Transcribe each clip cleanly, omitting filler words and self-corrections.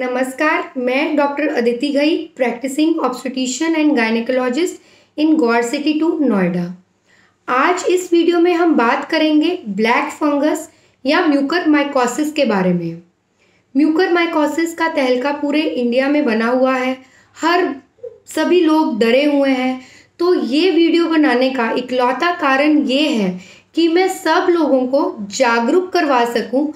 नमस्कार, मैं doctor Aditi Ghai, practising obstetrician and gynaecologist in Gaur city 2 Noida. आज इस वीडियो में हम बात करेंगे ब्लैक फंगस या म्यूकरमाइकोसिस के बारे में। म्यूकरमाइकोसिस का तहलका पूरे इंडिया में बना हुआ है, सभी लोग डरे हुए हैं। तो ये वीडियो बनाने का इकलौता कारण ये है कि मैं सब लोगों को जागरूक करवा सकूं,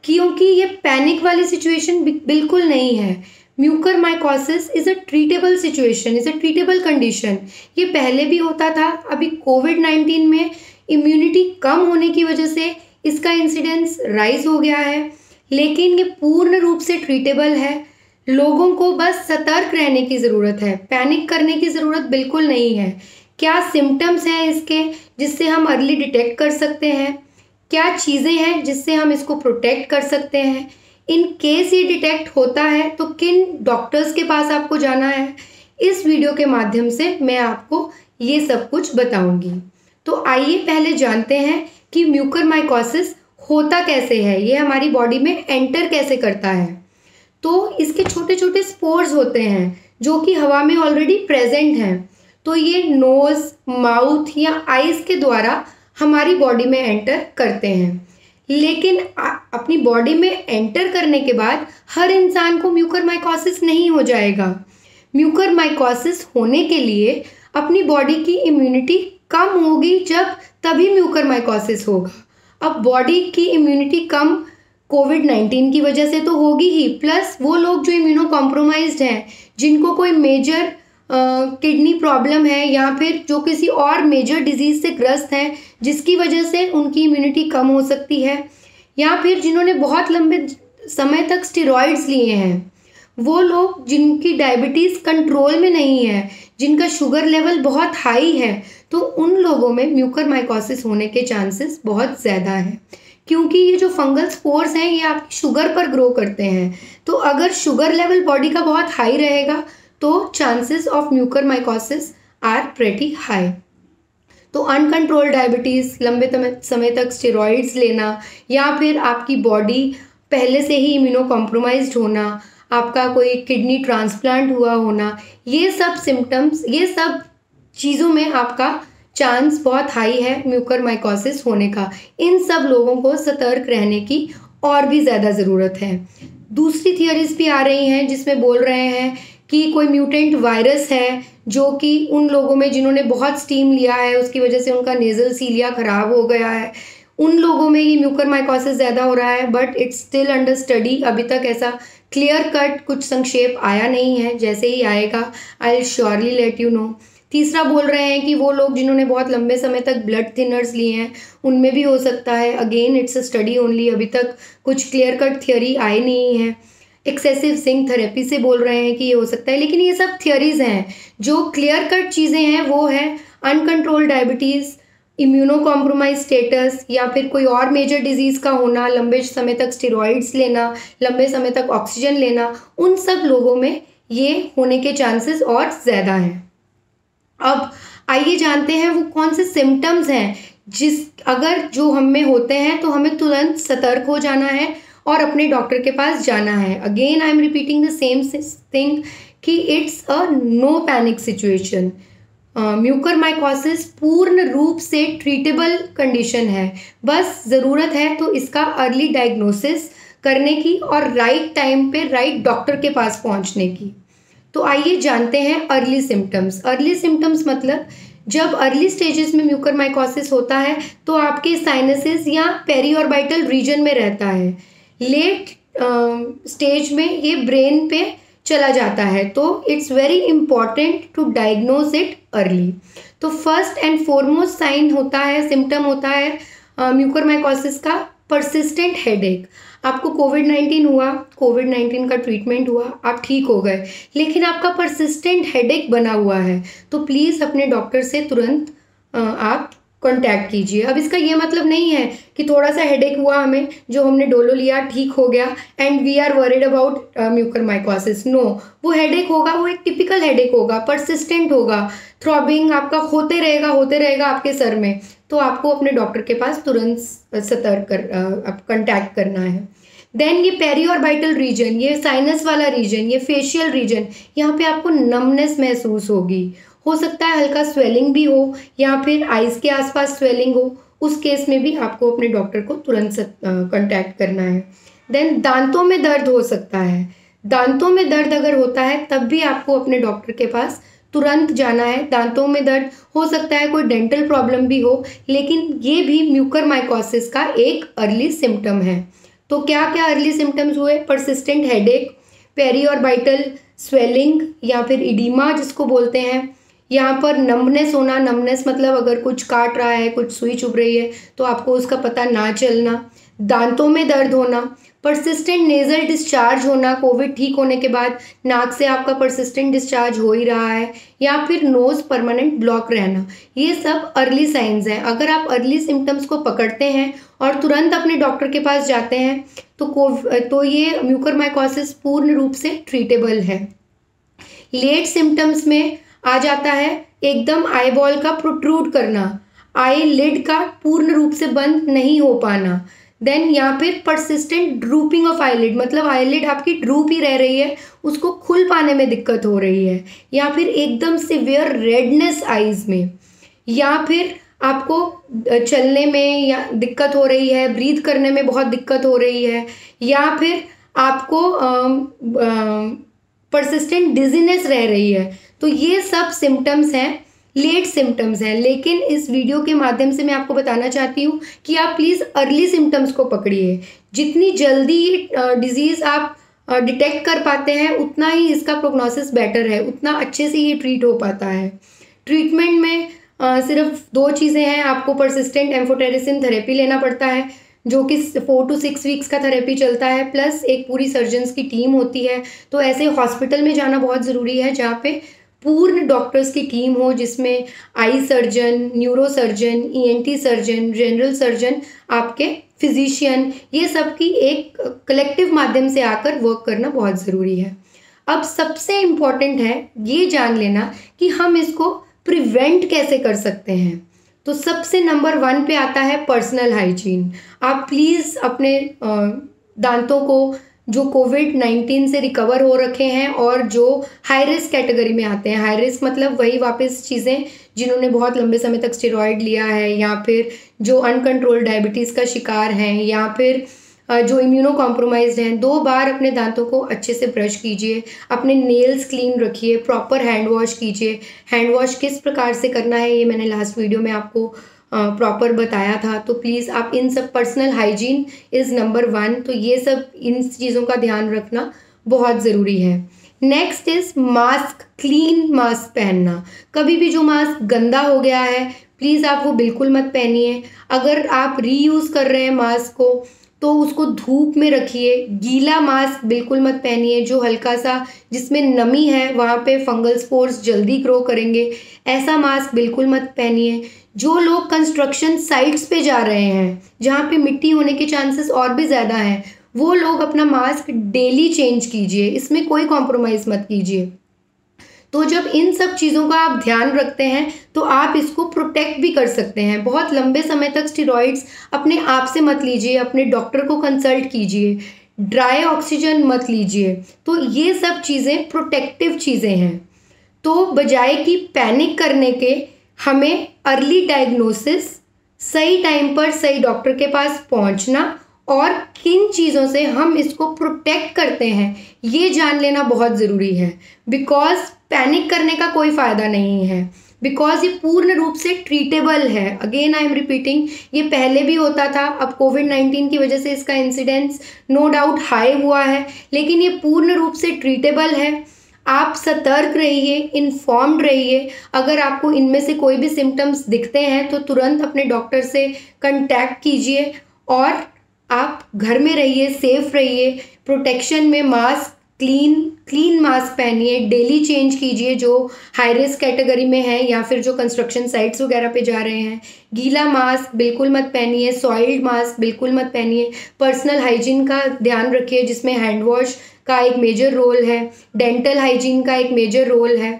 क्योंकि ये पैनिक वाली सिचुएशन बिल्कुल नहीं है। Mucormycosis is a treatable situation, is a treatable condition. ये पहले भी होता था, अभी कोविड-19 में इम्यूनिटी कम होने की वजह से इसका इंसिडेंस राइज हो गया है, लेकिन ये पूर्ण रूप से ट्रीटेबल है। लोगों को बस सतर्क रहने की ज़रूरत है, पैनिक करने की ज़रूरत बिल्कुल नहीं है। क्या सिम्टम्स हैं इसके जिससे हम अर्ली डिटेक्ट कर सकते हैं, क्या चीज़ें हैं जिससे हम इसको प्रोटेक्ट कर सकते हैं, इन केस ये डिटेक्ट होता है तो किन डॉक्टर्स के पास आपको जाना है, इस वीडियो के माध्यम से मैं आपको ये सब कुछ बताऊंगी। तो आइए पहले जानते हैं कि म्यूकरमाइकोसिस होता कैसे है, ये हमारी बॉडी में एंटर कैसे करता है। तो इसके छोटे छोटे स्पोर्स होते हैं जो कि हवा में ऑलरेडी प्रेजेंट हैं। तो ये नोज़, माउथ या आइज़ के द्वारा हमारी बॉडी में एंटर करते हैं, लेकिन अपनी बॉडी में एंटर करने के बाद हर इंसान को म्यूकरमाइकोसिस नहीं हो जाएगा। म्यूकरमाइकोसिस होने के लिए अपनी बॉडी की इम्यूनिटी कम होगी, तभी म्यूकरमाइकोसिस होगा। अब बॉडी की इम्यूनिटी कम कोविड-19 की वजह से तो होगी ही, प्लस वो लोग जो इम्यूनो कॉम्प्रोमाइज्ड हैं, जिनको कोई मेजर किडनी प्रॉब्लम है या फिर जो किसी और मेजर डिजीज़ से ग्रस्त हैं जिसकी वजह से उनकी इम्यूनिटी कम हो सकती है, या फिर जिन्होंने बहुत लंबे समय तक स्टेरॉइड्स लिए हैं, वो लोग जिनकी डायबिटीज़ कंट्रोल में नहीं है, जिनका शुगर लेवल बहुत हाई है, तो उन लोगों में म्यूकरमाइकोसिस होने के चांसेस बहुत ज़्यादा हैं, क्योंकि ये जो फंगल स्पोर्स हैं ये आपकी शुगर पर ग्रो करते हैं। तो अगर शुगर लेवल बॉडी का बहुत हाई रहेगा तो chances of mucormycosis are pretty high. तो अनकंट्रोल्ड डायबिटीज़, लंबे समय तक स्टेरॉइड्स लेना, या फिर आपकी बॉडी पहले से ही इम्यूनो कॉम्प्रोमाइज्ड होना, आपका कोई किडनी ट्रांसप्लांट हुआ होना, ये सब सिम्टम्स, ये सब चीज़ों में आपका चांस बहुत हाई है म्यूकरमाइकोसिस होने का। इन सब लोगों को सतर्क रहने की और भी ज़्यादा ज़रूरत है। दूसरी थियरीज भी आ रही हैं जिसमें बोल रहे हैं कि कोई म्यूटेंट वायरस है जो कि उन लोगों में जिन्होंने बहुत स्टीम लिया है उसकी वजह से उनका नेज़ल सीलिया ख़राब हो गया है, उन लोगों में ये म्यूकरमाइकोसिस ज़्यादा हो रहा है, but it's still under study. अभी तक ऐसा क्लियर कट कुछ संक्षेप आया नहीं है, जैसे ही आएगा I will surely let you know. तीसरा बोल रहे हैं कि वो लोग जिन्होंने बहुत लंबे समय तक ब्लड थिनर्स लिए हैं उनमें भी हो सकता है। Again it's a study only, अभी तक कुछ क्लियर कट थियरी आई नहीं है। एक्सेसिव जिंक थेरेपी से बोल रहे हैं कि ये हो सकता है, लेकिन ये सब थियरीज हैं। जो क्लियर कट चीज़ें हैं वो है uncontrolled diabetes, immuno compromise status, या फिर कोई और मेजर डिजीज़ का होना, लंबे समय तक स्टेरॉइड्स लेना, लंबे समय तक ऑक्सीजन लेना, उन सब लोगों में ये होने के चांसेस और ज़्यादा हैं। अब आइए जानते हैं वो कौन से सिम्टम्स हैं अगर जो हम में होते हैं तो हमें तुरंत सतर्क हो जाना है और अपने डॉक्टर के पास जाना है। Again I am repeating the same thing कि it's a no panic situation. Mucormycosis पूर्ण रूप से ट्रीटेबल कंडीशन है, बस ज़रूरत है तो इसका अर्ली डायग्नोसिस करने की और राइट टाइम पे राइट डॉक्टर के पास पहुंचने की। तो आइए जानते हैं अर्ली सिम्टम्स। अर्ली सिम्टम्स मतलब जब अर्ली स्टेजेस में म्यूकरमाइकोसिस होता है तो आपके साइनसेस या पेरिऑर्बिटल रीजन में रहता है। लेट स्टेज में ये ब्रेन पे चला जाता है, तो it's very important to diagnose it early. तो फर्स्ट एंड फॉरमोस्ट साइन होता है, सिम्टम होता है म्यूकरमाइकोसिस का परसिस्टेंट हेडेक। आपको कोविड-19 हुआ, कोविड-19 का ट्रीटमेंट हुआ, आप ठीक हो गए, लेकिन आपका परसिस्टेंट हेडेक बना हुआ है, तो प्लीज़ अपने डॉक्टर से तुरंत आप कांटेक्ट कीजिए। अब इसका ये मतलब नहीं है कि थोड़ा सा हेडेक हुआ हमें, जो हमने डोलो लिया ठीक हो गया and we are worried about mucormycosis. No, वो हेडेक होगा, वो एक टिपिकल हेडेक होगा, परसिस्टेंट होगा, थ्रॉबिंग आपका होते रहेगा आपके सर में, तो आपको अपने डॉक्टर के पास तुरंत कांटेक्ट करना है। देन ये पेरिऑर्बिटल रीजन, ये साइनस वाला रीजन, ये फेशियल रीजन, यहाँ पे आपको नमनेस महसूस होगी। हो सकता है हल्का स्वेलिंग भी हो या फिर आइज़ के आसपास स्वेलिंग हो, उस केस में भी आपको अपने डॉक्टर को तुरंत कांटेक्ट करना है। देन दांतों में दर्द हो सकता है। दांतों में दर्द अगर होता है तब भी आपको अपने डॉक्टर के पास तुरंत जाना है। दांतों में दर्द हो सकता है कोई डेंटल प्रॉब्लम भी हो, लेकिन ये भी म्यूकरमाइकोसिस का एक अर्ली सिम्टम है। तो क्या क्या अर्ली सिम्टम्स हुए? परसिस्टेंट हेडेक, पेरिऑर्बिटल स्वेलिंग या फिर इडीमा जिसको बोलते हैं, यहाँ पर नमनेस होना, नमनेस मतलब अगर कुछ काट रहा है, कुछ सुई चुभ रही है तो आपको उसका पता ना चलना, दांतों में दर्द होना, परसिस्टेंट नेजल डिस्चार्ज होना, कोविड ठीक होने के बाद नाक से आपका परसिस्टेंट डिस्चार्ज हो ही रहा है, या फिर नोज परमानेंट ब्लॉक रहना, ये सब अर्ली साइंस हैं। अगर आप अर्ली सिम्टम्स को पकड़ते हैं और तुरंत अपने डॉक्टर के पास जाते हैं तो ये म्यूकरमाइकोसिस पूर्ण रूप से ट्रीटेबल है। लेट सिम्टम्स में आ जाता है एकदम आई बॉल का प्रोट्रूड करना, आई लिड का पूर्ण रूप से बंद नहीं हो पाना, देन यहाँ फिर परसिस्टेंट ड्रूपिंग ऑफ आईलिड, मतलब आईलिड आपकी ड्रूप ही रह रही है, उसको खुल पाने में दिक्कत हो रही है, या फिर एकदम सिवियर रेडनेस आईज में, या फिर आपको चलने में या दिक्कत हो रही है, ब्रीथ करने में बहुत दिक्कत हो रही है, या फिर आपको परसिस्टेंट डिजीनेस रह रही है। तो ये सब सिम्टम्स हैं, लेट सिम्टम्स हैं। लेकिन इस वीडियो के माध्यम से मैं आपको बताना चाहती हूँ कि आप प्लीज़ अर्ली सिम्टम्स को पकड़िए। जितनी जल्दी ये डिजीज़ आप डिटेक्ट कर पाते हैं उतना ही इसका प्रोग्नोसिस बेटर है, उतना अच्छे से ये ट्रीट हो पाता है। ट्रीटमेंट में सिर्फ 2 चीज़ें हैं, आपको परसिस्टेंट एम्फोटेरिसिन थेरेपी लेना पड़ता है जो कि 4 to 6 वीक्स का थेरेपी चलता है, प्लस एक पूरी सर्जन्स की टीम होती है। तो ऐसे हॉस्पिटल में जाना बहुत ज़रूरी है जहाँ पे पूर्ण डॉक्टर्स की टीम हो, जिसमें eye surgeon, neuro surgeon, ENT surgeon, general surgeon, आपके फिजिशियन, ये सब की एक कलेक्टिव माध्यम से आकर वर्क करना बहुत ज़रूरी है। अब सबसे इम्पॉर्टेंट है ये जान लेना कि हम इसको प्रिवेंट कैसे कर सकते हैं। तो सबसे नंबर 1 पे आता है पर्सनल हाइजीन। आप प्लीज़ अपने दांतों को जो कोविड-19 से रिकवर हो रखे हैं और जो हाई रिस्क कैटेगरी में आते हैं, हाई रिस्क मतलब वही वापस चीज़ें जिन्होंने बहुत लंबे समय तक स्टेरॉयड लिया है, या फिर जो अनकंट्रोल्ड डायबिटीज़ का शिकार हैं, या फिर जो इम्यूनो कॉम्प्रोमाइज्ड हैं, 2 बार अपने दांतों को अच्छे से ब्रश कीजिए, अपने नेल्स क्लीन रखिए, प्रॉपर हैंड वॉश कीजिए। हैंड वॉश किस प्रकार से करना है ये मैंने लास्ट वीडियो में आपको प्रॉपर बताया था। तो प्लीज़ आप इन सब, पर्सनल हाइजीन इज़ नंबर 1, तो ये सब इन चीज़ों का ध्यान रखना बहुत ज़रूरी है। Next is mask, clean mask पहनना। कभी भी जो मास्क गंदा हो गया है प्लीज़ आप वो बिल्कुल मत पहनिए। अगर आप रीयूज़ कर रहे हैं मास्क को तो उसको धूप में रखिए। गीला मास्क बिल्कुल मत पहनिए, जो हल्का सा जिसमें नमी है वहाँ पे फंगल स्पोर्स जल्दी ग्रो करेंगे, ऐसा मास्क बिल्कुल मत पहनिए। जो लोग कंस्ट्रक्शन साइट्स पे जा रहे हैं जहाँ पे मिट्टी होने के चांसेस और भी ज़्यादा हैं, वो लोग अपना मास्क डेली चेंज कीजिए, इसमें कोई कॉम्प्रोमाइज़ मत कीजिए। तो जब इन सब चीज़ों का आप ध्यान रखते हैं तो आप इसको प्रोटेक्ट भी कर सकते हैं। बहुत लंबे समय तक स्टेरॉइड्स अपने आप से मत लीजिए, अपने डॉक्टर को कंसल्ट कीजिए, ड्राई ऑक्सीजन मत लीजिए। तो ये सब चीज़ें प्रोटेक्टिव चीज़ें हैं। तो बजाय कि पैनिक करने के, हमें अर्ली डायग्नोसिस, सही टाइम पर सही डॉक्टर के पास पहुंचना और किन चीज़ों से हम इसको प्रोटेक्ट करते हैं ये जान लेना बहुत ज़रूरी है। बिकॉज पैनिक करने का कोई फ़ायदा नहीं है, बिकॉज ये पूर्ण रूप से ट्रीटेबल है। अगेन आई एम रिपीटिंग, ये पहले भी होता था, अब कोविड-19 की वजह से इसका इंसिडेंस नो डाउट हाई हुआ है, लेकिन ये पूर्ण रूप से ट्रीटेबल है। आप सतर्क रहिए, इन्फॉर्म्ड रहिए। अगर आपको इनमें से कोई भी सिम्टम्स दिखते हैं तो तुरंत अपने डॉक्टर से कंटैक्ट कीजिए और आप घर में रहिए, सेफ रहिए। प्रोटेक्शन में मास्क, क्लीन मास्क पहनिए, डेली चेंज कीजिए जो हाई रिस्क कैटेगरी में है या फिर जो कंस्ट्रक्शन साइट्स वगैरह पे जा रहे हैं। गीला मास्क बिल्कुल मत पहनिए, सॉइल्ड मास्क बिल्कुल मत पहनिए। पर्सनल हाइजीन का ध्यान रखिए जिसमें हैंड वॉश का एक मेजर रोल है, डेंटल हाइजीन का एक मेजर रोल है।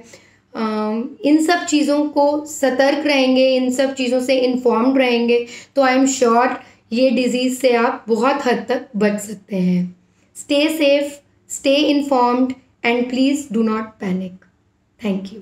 इन सब चीज़ों को सतर्क रहेंगे, इन सब चीज़ों से इन्फॉर्म्ड रहेंगे तो आई एम श्योर ये डिजीज़ से आप बहुत हद तक बच सकते हैं। Stay safe, stay informed and please do not panic. Thank you.